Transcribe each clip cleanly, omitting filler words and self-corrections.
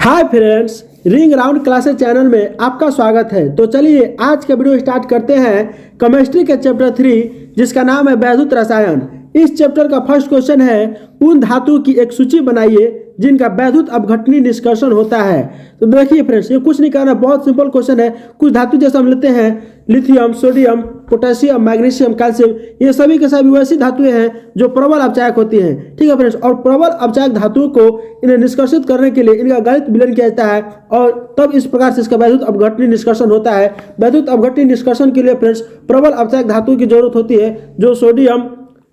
Hi friends, ring round classes channel में आपका स्वागत है। तो चलिए आज का वीडियो स्टार्ट करते हैं केमिस्ट्री के चैप्टर 3 जिसका नाम है वैद्युत रसायन। इस चैप्टर का फर्स्ट क्वेश्चन है उन धातु की एक सूची बनाइए जिनका वैद्युत अपघटनी निष्कर्षण होता है। तो देखिए फ्रेंड्स, ये कुछ नहीं करना, बहुत सिंपल क्वेश्चन है। कुछ धातु जैसे हम लेते हैं lithium, sodium, potassium, magnesium, calcium, ये सभी के सभी वैसी धातुएं हैं जो प्रबल अपचायक होती हैं। ठीक है फ्रेंड्स, और प्रबल अपचायक धातुओं को इन्हें निष्कर्षित करने के लिए इनका गणित विलयन किया जाता है और तब इस प्रकार से इसका वैद्युत अपघटनी निष्कर्षण होता है। वैद्युत अपघटनी निष्कर्षण के लिए फ्रेंड्स प्रबल अपचायक धातु की जरूरत होती है जो सोडियम,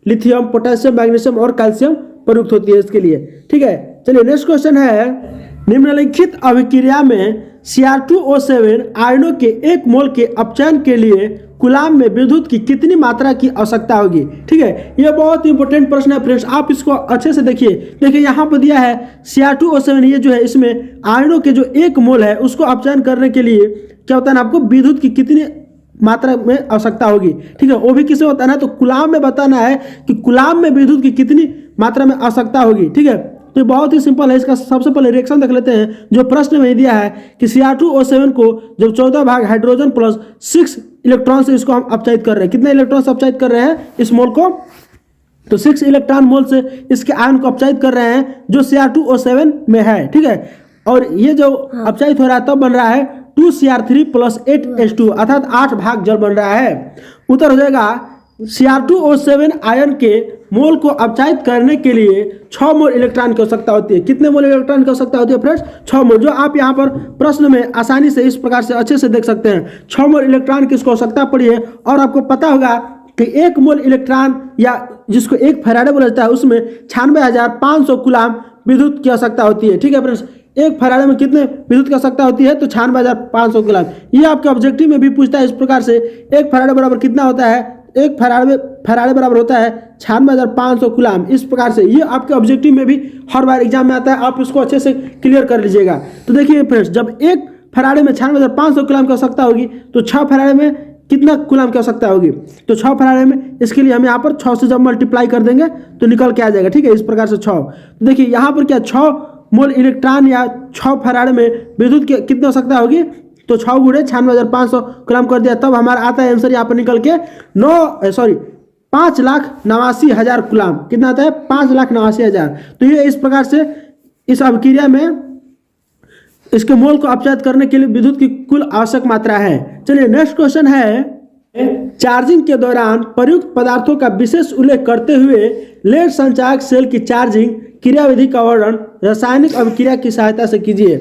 लिथियम, पोटेशियम, मैग्नीशियम और कैल्शियम प्रयुक्त होती है इसके लिए। ठीक है, चलिए नेक्स्ट क्वेश्चन है निम्नलिखित अभिक्रिया में Cr2O7 आयनों के 1 मोल के अपचयन के लिए कूलाम में विद्युत की कितनी मात्रा की आवश्यकता होगी। ठीक है, यह बहुत इंपॉर्टेंट प्रश्न है फ्रेंड्स, आप इसको अच्छे से देखिए। देखिए यहाँ पर दिया है Cr2O7, ये जो है इसमें आयनों के जो 1 मोल है उसको अपचयन करने के लिए क्या होता है ना, आपको विद्युत की कितनी मात्रा में आवश्यकता होगी। ठीक है, वो भी किसे बताना है तो कूलाम में बताना है कि कूलाम में विद्युत की कितनी मात्रा में आवश्यकता होगी। ठीक है, तो बहुत ही सिंपल है। इसका सबसे पहले रिएक्शन देख लेते हैं जो प्रश्न में दिया है कि Cr2O7 को जब 14 भाग हाइड्रोजन प्लस 6 इलेक्ट्रॉन से इसको हम अपचयित कर रहे हैं। कितने इलेक्ट्रॉन से अपचयित कर रहे हैं इस मोल को, तो 6 इलेक्ट्रॉन मोल से इसके आयन को अपचयित कर रहे हैं जो Cr2O7 में है। ठीक है, और ये जो अपचयित हो रहा है तब बन रहा है 2Cr3 + 8H2 अर्थात 8 भाग जल बन रहा है। उत्तर हो जाएगा Cr2O7 आयन के मोल को अपचयित करने के लिए 6 मोल इलेक्ट्रॉन की आवश्यकता होती है। कितने मोल इलेक्ट्रॉन की आवश्यकता होती है फ्रेंड्स? 6 मोल, जो आप यहाँ पर प्रश्न में आसानी से इस प्रकार से अच्छे से देख सकते हैं। 6 मोल इलेक्ट्रॉन की इसको आवश्यकता पड़ी है और आपको पता होगा कि 1 मोल इलेक्ट्रॉन या जिसको 1 फैराडे बोला जाता है उसमें 96,500 कूलाम विद्युत की आवश्यकता होती है। ठीक है फ्रेंड्स, 1 फैराडे में कितने विद्युत की आवश्यकता होती है तो 96,500 कूलाम। ये आपके ऑब्जेक्टिव में भी पूछता है इस प्रकार से, 1 फैराडे बराबर कितना होता है, 1 फैराडे बराबर होता है 96,500 कूलाम। इस प्रकार से ये आपके ऑब्जेक्टिव में भी हर बार एग्जाम में आता है, आप इसको अच्छे से क्लियर कर लीजिएगा। तो देखिए फ्रेंड्स, जब 1 फैराडे में 96,500 कूलाम की आवश्यकता होगी तो 6 फैराडे में कितना कूलाम की आवश्यकता होगी, तो 6 फैराडे में इसके लिए हम यहाँ पर 6 से जब मल्टीप्लाई कर देंगे तो निकल के आ जाएगा। ठीक है, इस प्रकार से 6। तो देखिए यहाँ पर क्या 6 मोल इलेक्ट्रॉन या 6 फैराडे में विद्युत की कितनी आवश्यकता होगी, तो 6 गुणे 96,500 कूलाम कर दिया, तब हमारा आता है आंसर यहाँ पर निकल के 5,89,000 कूलाम। कितना आता है? 5,89,000। तो ये इस प्रकार से इस अभिक्रिया में इसके मोल को अपचयित करने के लिए विद्युत की कुल आवश्यक मात्रा है। चलिए नेक्स्ट क्वेश्चन है चार्जिंग के दौरान प्रयुक्त पदार्थों का विशेष उल्लेख करते हुए लेड संचायक सेल की चार्जिंग क्रियाविधि का वर्णन रासायनिक अभिक्रिया की सहायता से कीजिए।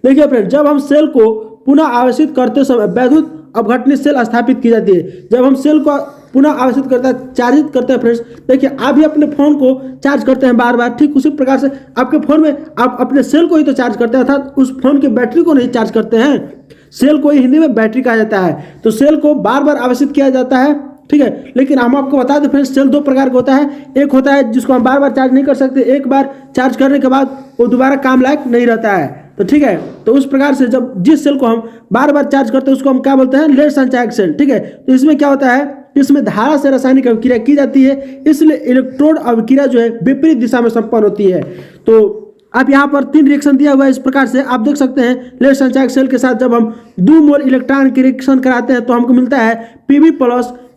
देखिए फ्रेंड, जब हम सेल को पुनः आवेशित करते समय वैद्युत अपघटनी सेल स्थापित की जाती है। जब हम सेल को पुनः आवेशित करते हैं, चार्जित करते हैं फ्रेंड्स, देखिए आप भी अपने फोन को चार्ज करते हैं बार बार, ठीक उसी प्रकार से आपके फोन में आप अपने सेल को ही तो चार्ज करते हैं, अर्थात उस फोन की बैटरी को नहीं चार्ज करते हैं। सेल को ही हिंदी में बैटरी कहा जाता है। तो सेल को बार बार आवेशित किया जाता है। ठीक है, लेकिन हम आपको बता दें फ्रेंड्स, सेल 2 प्रकार का होता है। एक होता है जिसको हम बार बार चार्ज नहीं कर सकते, एक बार चार्ज करने के बाद वो दोबारा काम लायक नहीं रहता है। तो ठीक है, तो उस प्रकार से जब जिस सेल को हम बार बार चार्ज करते हैं उसको हम क्या बोलते हैं? लेड संचायक सेल। ठीक है, तो इसमें क्या होता है, इसमें धारा से रासायनिक अभिक्रिया की जाती है, इसलिए इलेक्ट्रोड अभिक्रिया जो है विपरीत दिशा में संपन्न होती है। तो आप यहाँ पर 3 रिएक्शन दिया हुआ है इस प्रकार से आप देख सकते हैं। लेड संचायक सेल के साथ जब हम 2 मोल इलेक्ट्रॉन की रिएक्शन कराते हैं तो हमको मिलता है Pb +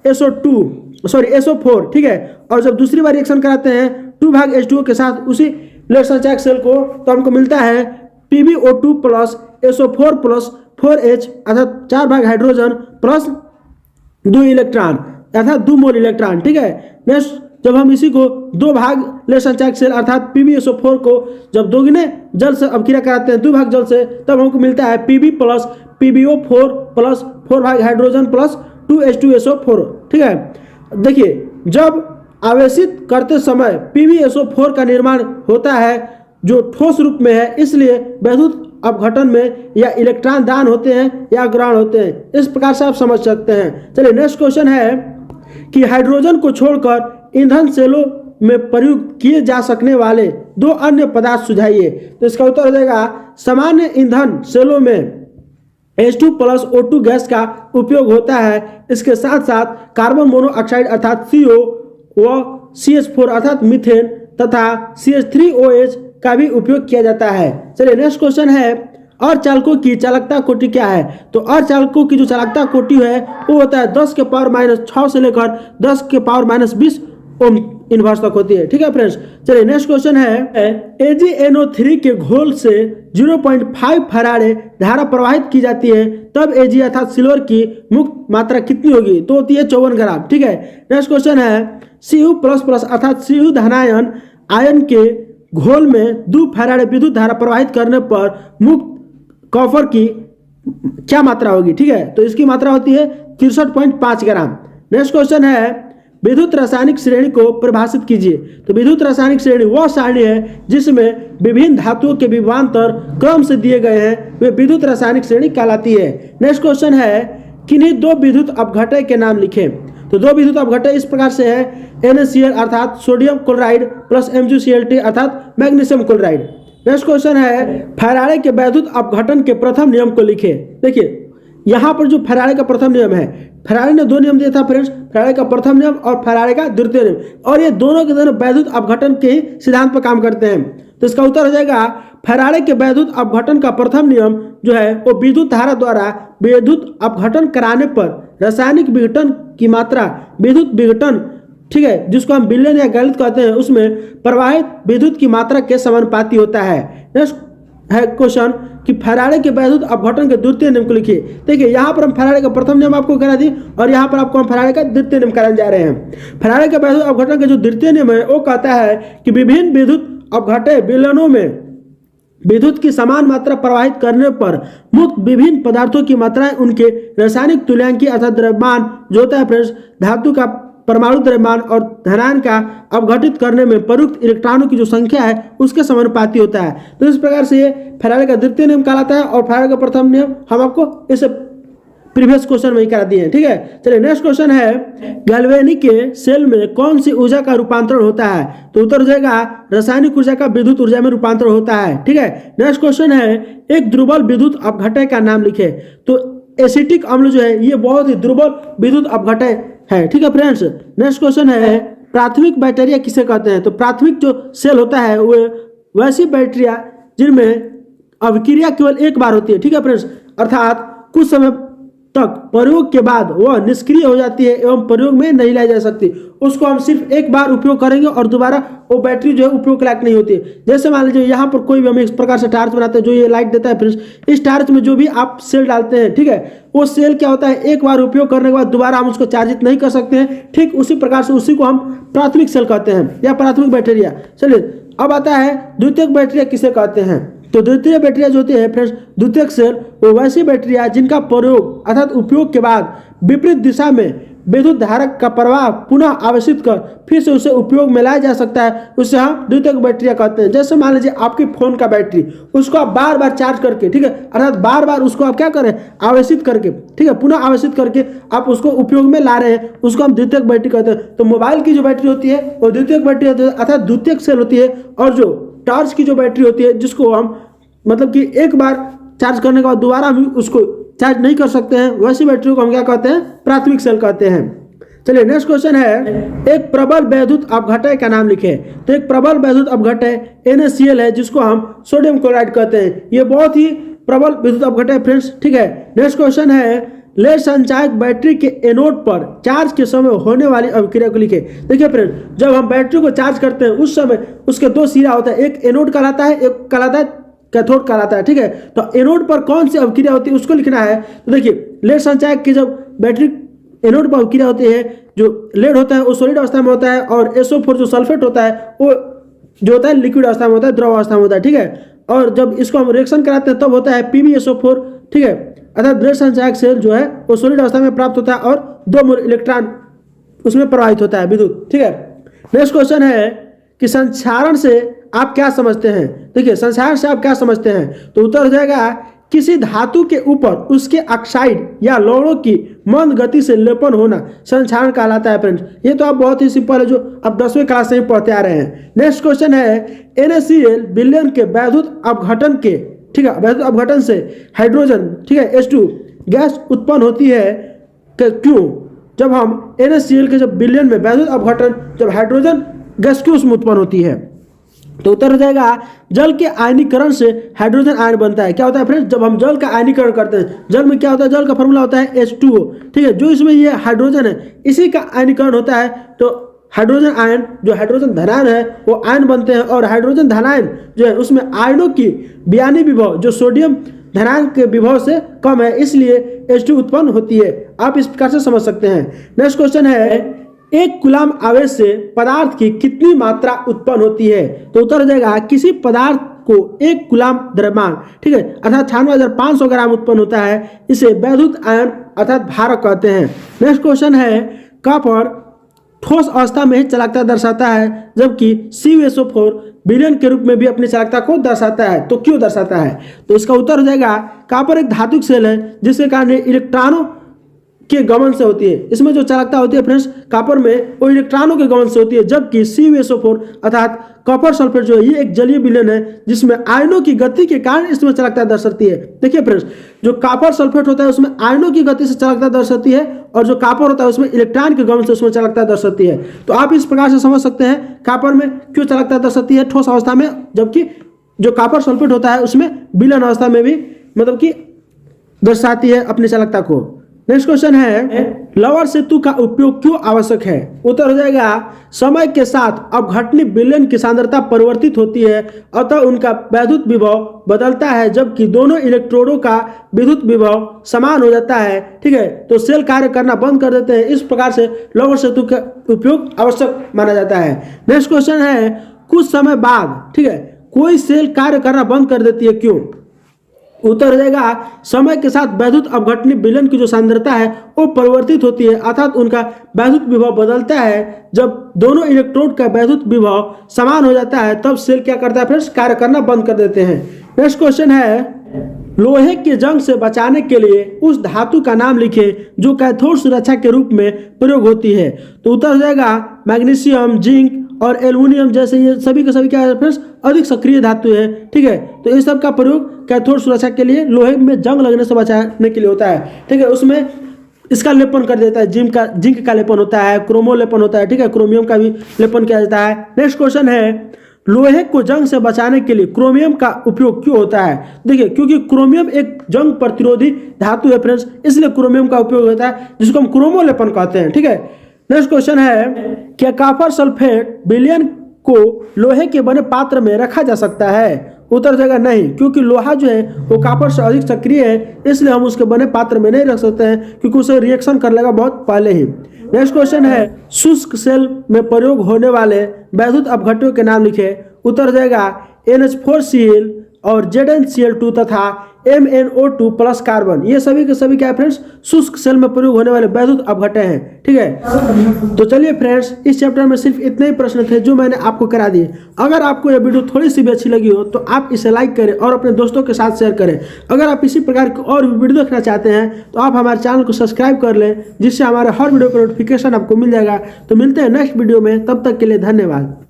SO4। ठीक है, और जब दूसरी बार रिएक्शन कराते हैं 2 भाग H2O के साथ उसी लेड संचायक सेल को, तो हमको मिलता है PbO2 + SO4 + 4H अर्थात 4 भाग हाइड्रोजन प्लस 2 इलेक्ट्रॉन अर्थात 2 मोल इलेक्ट्रॉन। ठीक है, नेक्स्ट जब हम इसी को 2 भाग लेड संचायक सेल अर्थात PbSO4 को जब दोगुने जल से अभिक्रिया कराते हैं 2 भाग जल से, तब हमको मिलता है Pb + PbO4 + 4 भाग हाइड्रोजन प्लस 2H2SO4। ठीक है, देखिए जब आवेशित करते समय PbSO4 का निर्माण होता है जो ठोस रूप में है, इसलिए वैद्युत अपघटन में या इलेक्ट्रॉन दान होते हैं या ग्रहण होते हैं। इस प्रकार से आप समझ सकते हैं। चलिए नेक्स्ट क्वेश्चन है कि हाइड्रोजन को छोड़कर ईंधन सेलों में प्रयुक्त किए जा सकने वाले 2 अन्य पदार्थ सुझाइए। तो इसका उत्तर हो जाएगा सामान्य ईंधन सेलों में H2 + O2 गैस का उपयोग होता है। इसके साथ साथ कार्बन मोनोऑक्साइड अर्थात CO व CH4 अर्थात मीथेन तथा CH3OH का भी उपयोग किया जाता है। चलिए नेक्स्ट क्वेश्चन है, अर्धचालकों की चालकता कोटि क्या है? तो अर्धचालकों की जो चालकता कोटि है वो होता है 10 के पावर -6 से लेकर 10 के पावर -20 ओम इनवर्स तक होती है। ठीक है फ्रेंड्स, चलिए नेक्स्ट क्वेश्चन है, AgNO3 के घोल से 0.5 फैराडे धारा प्रवाहित की जाती है, तब Ag अर्थात सिल्वर की मुक्त मात्रा कितनी होगी? तो होती है 54 ग्राम। ठीक है, नेक्स्ट क्वेश्चन है, Cu++ अर्थात Cu धनायन आयन के घोल में 2 फैराडे विद्युत धारा प्रवाहित करने पर मुक्त कॉपर की क्या मात्रा होगी? ठीक है, तो इसकी मात्रा होती है 63.5 ग्राम। नेक्स्ट क्वेश्चन है, विद्युत रासायनिक श्रेणी को परिभाषित कीजिए। तो विद्युत रासायनिक श्रेणी वह सारणी है जिसमें विभिन्न धातुओं के विभवांतर क्रम से दिए गए हैं, वे विद्युत रासायनिक श्रेणी कहलाती है। नेक्स्ट क्वेश्चन है, किन्हीं दो विद्युत अपघटय के नाम लिखें। तो दो विद्युत अपघटय इस प्रकार से है, NaCl अर्थात सोडियम क्लोराइड प्लस MgCl अर्थात मैग्नीशियम क्लोराइड। नेक्स्ट क्वेश्चन है, फैराडे के वैद्युत अपघटन के प्रथम नियम को लिखें। देखिए यहाँ पर जो फैराडे का प्रथम नियम है, फैराडे ने 2 नियम दिया था फ्रेंड्स, फैराडे का प्रथम नियम और फैराडे का द्वितीय नियम, और ये दोनों के दोनों वैद्युत अपघटन के सिद्धांत पर काम करते हैं। तो इसका उत्तर हो जाएगा, फैराडे के वैद्युत अपघटन का प्रथम नियम जो है वो विद्युत धारा द्वारा विद्युत अपघटन कराने पर रासायनिक विघटन की मात्रा विद्युत विघटन, ठीक है, जिसको हम विलयन या गलित कहते हैं, उसमें प्रवाहित विद्युत की मात्रा के समानुपाती होता है। नेक्स्ट है क्वेश्चन कि फैराडे के वैद्युत अपघटन के द्वितीय नियम को लिखिए। देखिए यहाँ पर हम फैराडे का प्रथम नियम आपको करा दिए और यहाँ पर आपको हम फैराडे का द्वितीय नियम कराने जा रहे हैं। फैराडे के वैद्युत अपघटन का जो द्वितीय नियम है वो कहता है कि विभिन्न विद्युत अपघटय विलयनों में विद्युत की समान मात्रा प्रवाहित करने पर मुक्त विभिन्न पदार्थों की मात्राएं उनके रासायनिक तुल्यांकी अर्थात द्रव्यमान जो होता है फ्रेंड्स, धातु का परमाणु द्रव्यमान और धनायन का अपघटित करने में प्रयुक्त इलेक्ट्रॉनों की जो संख्या है उसके समानुपाती होता है। तो इस प्रकार से ये फैराडे का द्वितीय नियम कहलाता है और फैराडे का प्रथम नियम हम आपको इस प्रीवियस क्वेश्चन में ही करा दिए हैं। ठीक है, चलिए नेक्स्ट क्वेश्चन है, गैल्वेनिक के सेल में कौन सी ऊर्जा का रूपांतरण होता है? तो उत्तर हो जाएगा, रासायनिक ऊर्जा का विद्युत ऊर्जा में रूपांतरण होता है। ठीक है, नेक्स्ट क्वेश्चन है, एक दुर्बल विद्युत अपघटय का नाम लिखे। तो एसिटिक अम्ल जो है ये बहुत ही दुर्बल विद्युत अपघटय है। ठीक है फ्रेंड्स, नेक्स्ट क्वेश्चन है, प्राथमिक बैक्टीरिया किसे कहते हैं? तो प्राथमिक जो सेल होता है वो वैसी बैक्टीरिया जिनमें अभिक्रिया केवल एक बार होती है। ठीक है फ्रेंड्स, अर्थात कुछ समय तक प्रयोग के बाद वह निष्क्रिय हो जाती है एवं प्रयोग में नहीं लाई जा सकती, उसको हम सिर्फ एक बार उपयोग करेंगे और दोबारा वो बैटरी जो है उपयोग के लायक नहीं होती है। जैसे मान लीजिए यहाँ पर कोई भी हम इस प्रकार से टार्च बनाते हैं जो ये लाइट देता है फ्रेंड्स, इस टार्च में जो भी आप सेल डालते हैं, ठीक है, वो सेल क्या होता है, एक बार उपयोग करने के बाद दोबारा हम उसको चार्जित नहीं कर सकते हैं। ठीक उसी प्रकार से उसी को हम प्राथमिक सेल कहते हैं या प्राथमिक बैक्टीरिया। चलिए अब आता है द्वितीयक बैक्टीरिया किसे कहते हैं? तो द्वितीय बैक्टीरिया जो होती है फ्रेंड्स, द्वितीयक सेल वो वैसी बैक्टीरिया जिनका प्रयोग अर्थात उपयोग के बाद विपरीत दिशा में विद्युत धारक का प्रवाह पुनः आवेशित कर फिर से उसे उपयोग में लाया जा सकता है, उसे हम द्वितीयक बैक्टीरिया कहते हैं। जैसे मान लीजिए आपके फोन का बैटरी, उसको आप बार बार चार्ज करके, ठीक है, अर्थात बार बार उसको आप क्या करें, आवेशित करके, ठीक है, पुनः आवेशित करके आप उसको उपयोग में ला रहे हैं, उसको हम द्वितीयक बैटरी कहते हैं। तो मोबाइल की जो बैटरी होती है वो द्वितीयक बैटरी होती है अर्थात द्वितीयक सेल होती है, और जो टॉर्च की जो बैटरी होती है जिसको हम मतलब कि एक बार चार्ज करने के बाद दोबारा हम उसको चार्ज नहीं कर सकते हैं, वैसी बैटरी को हम क्या कहते हैं, प्राथमिक सेल कहते हैं। चलिए नेक्स्ट क्वेश्चन है, एक प्रबल वैद्युत अपघटय का नाम लिखे। तो एक प्रबल वैद्युत अपघटय NaCl है जिसको हम सोडियम क्लोराइड कहते हैं, ये बहुत ही प्रबल विद्युत अपघटय फ्रेंड्स। ठीक है, नेक्स्ट क्वेश्चन है, लेड संचायक बैटरी के एनोड पर चार्ज के समय होने वाली अभिक्रिया को लिखे। देखिए फ्रेंड, जब हम बैटरी को चार्ज करते हैं उस समय उसके दो सिरा होता है, एक एनोड कहलाता है, एक कहलाता है कैथोड कहलाता है। ठीक है, तो एनोड पर कौन सी अभिक्रिया होती है उसको लिखना है। तो देखिए लेड संचायक की जब बैटरी एनोड पर अभिक्रिया होती है, जो लेड होता है वो सॉलिड अवस्था में होता है और SO4 जो सल्फेट होता है वो जो होता है लिक्विड अवस्था में होता है, द्रव अवस्था में होता है। ठीक है, और जब इसको हम रिएक्शन कराते हैं तब होता है PbSO4। ठीक है, अर्थात लेड संचायक सेल जो है वो सॉलिड अवस्था में प्राप्त होता है और 2 मोल इलेक्ट्रॉन उसमें प्रवाहित होता है विद्युत। ठीक है, नेक्स्ट क्वेश्चन है कि संक्षारण से आप क्या समझते हैं। देखिए संक्षारण से आप क्या समझते हैं, तो उत्तर हो जाएगा किसी धातु के ऊपर उसके ऑक्साइड या लौहों की मंद गति से लेपन होना संक्षारण कहलाता है फ्रेंड्स। ये तो आप बहुत ही सिंपल है, जो आप 10वीं क्लास से ही पढ़ते आ रहे हैं। नेक्स्ट क्वेश्चन है, NaCl विलयन के वैद्युत अपघटन के, ठीक है, वैद्युत अपघटन से हाइड्रोजन, ठीक है, H2 गैस उत्पन्न होती है क्यों? जब हम NaCl के जब विलयन में वैद्युत अपघटन, जब हाइड्रोजन गैस क्यों उसमें उत्पन्न होती है? तो उत्तर हो जाएगा जल के आयनीकरण से हाइड्रोजन आयन बनता है। क्या होता है फ्रेंड्स, जब हम जल का आयनीकरण करते हैं, जल में क्या होता है, जल का फॉर्मूला होता है H2O, ठीक है। जो इसमें ये हाइड्रोजन है इसी का आयनीकरण होता है, तो हाइड्रोजन आयन, जो हाइड्रोजन धनायन है वो आयन बनते हैं, और हाइड्रोजन धनायन जो है उसमें आयनों की वियानी विभव जो सोडियम धनायन के विभव से कम है, इसलिए H2 उत्पन्न होती है। आप इस प्रकार से समझ सकते हैं। नेक्स्ट क्वेश्चन है, एक कूलम आवेश से पदार्थ की कितनी मात्रा उत्पन्न होती है। तो उत्तर हो जाएगा किसी पदार्थ को एक कूलम द्रव्यमान, ठीक है, अर्थात 96,500 ग्राम उत्पन्न होता है, इसे वैद्युत आयन अर्थात भारक कहते हैं। नेक्स्ट क्वेश्चन है, कॉपर ठोस अवस्था में ही चालकता दर्शाता है, जबकि CuSO4 विलयन के रूप में भी अपनी चालकता को दर्शाता है। तो क्यों दर्शाता है, तो इसका उत्तर हो जाएगा कॉपर एक धातुक सेल है जिसके कारण इलेक्ट्रॉनों के गमन से होती है। इसमें जो चालकता होती है फ्रेंड्स कॉपर में, वो इलेक्ट्रॉनों के गमन से होती है, जबकि CuSO4 अर्थात कॉपर सल्फेट जो है ये एक जलीय विलयन है जिसमें आयनों की गति के कारण इसमें चालकता दर्शाती है। देखिए फ्रेंड्स, जो कॉपर सल्फेट होता है उसमें आयनों की गति से चालकता दर्शाती है, और जो कॉपर होता है उसमें इलेक्ट्रॉन के गमन से उसमें चालकता दर्शाती है। तो आप इस प्रकार से समझ सकते हैं कॉपर में क्यों चालकता दर्शाती है ठोस अवस्था में, जबकि जो कॉपर सल्फेट होता है उसमें विलयन अवस्था में भी मतलब कि दर्शाती है अपनी चालकता को। नेक्स्ट क्वेश्चन है, लवर सेतु का उपयोग क्यों आवश्यक है। उत्तर हो जाएगा समय के साथ अपघटनी विलयन की सांद्रता परिवर्तित होती है, अतः उनका वैद्युत विभव बदलता है, जबकि दोनों इलेक्ट्रोडों का विद्युत विभव समान हो जाता है, ठीक है। तो सेल कार्य करना बंद कर देते हैं। इस प्रकार से लवर सेतु का उपयोग आवश्यक माना जाता है। नेक्स्ट क्वेश्चन है, कुछ समय बाद, ठीक है, कोई सेल कार्य करना बंद कर देती है, क्यों। उत्तर हो जाएगा समय के साथ वैद्युत अपघटनी विलयन की जो सांद्रता है वो परिवर्तित होती है, अर्थात उनका वैद्युत विभव बदलता है। जब दोनों इलेक्ट्रोड का वैद्युत विभव समान हो जाता है तब सेल क्या करता है फ्रेंड्स, कार्य करना बंद कर देते हैं। नेक्स्ट क्वेश्चन है, लोहे के जंग से बचाने के लिए उस धातु का नाम लिखे जो कैथोड सुरक्षा के रूप में प्रयोग होती है। तो उत्तर हो जाएगा मैग्नीशियम, जिंक और एल्युमिनियम जैसे ये सभी के सभी क्या है फ्रेंड्स, अधिक सक्रिय धातु है, ठीक है। तो इस सब का प्रयोग कैथोड सुरक्षा के लिए, लोहे में जंग लगने से बचाने के लिए होता है, ठीक है। उसमें इसका लेपन कर देता है, जिंक का लेपन होता है, क्रोमो लेपन होता है, ठीक है, क्रोमियम का भी लेपन किया जाता है। नेक्स्ट क्वेश्चन है, लोहे को जंग से बचाने के लिए क्रोमियम का उपयोग क्यों होता है। देखिए, क्योंकि क्रोमियम एक जंग प्रतिरोधी धातु है फ्रेंड्स, इसलिए क्रोमियम का उपयोग होता है, जिसको हम क्रोमो लेपन कहते हैं, ठीक है। नेक्स्ट क्वेश्चन है, क्या कॉपर सल्फेट विलयन को लोहे के बने पात्र में रखा जा सकता है। उत्तर जाएगा नहीं, क्योंकि लोहा जो है वो कॉपर से अधिक सक्रिय है, इसलिए हम उसके बने पात्र में नहीं रख सकते हैं, क्योंकि उसे रिएक्शन कर लेगा बहुत पहले ही। नेक्स्ट क्वेश्चन है, शुष्क सेल में प्रयोग होने वाले वैद्युत अपघट्यों के नाम लिखे। उत्तर जाएगा NH4Cl और ZnCl2 तथा MnO2 प्लस कार्बन। ये सभी के सभी क्या है फ्रेंड्स, शुष्क सेल में प्रयोग होने वाले वैद्युत अपघट्य हैं, ठीक है। तो चलिए फ्रेंड्स, इस चैप्टर में सिर्फ इतने ही प्रश्न थे जो मैंने आपको करा दिए। अगर आपको यह वीडियो थोड़ी सी भी अच्छी लगी हो तो आप इसे लाइक करें और अपने दोस्तों के साथ शेयर करें। अगर आप इसी प्रकार की और भी वीडियो देखना चाहते हैं तो आप हमारे चैनल को सब्सक्राइब कर लें, जिससे हमारे हर वीडियो का नोटिफिकेशन आपको मिल जाएगा। तो मिलते हैं नेक्स्ट वीडियो में, तब तक के लिए धन्यवाद।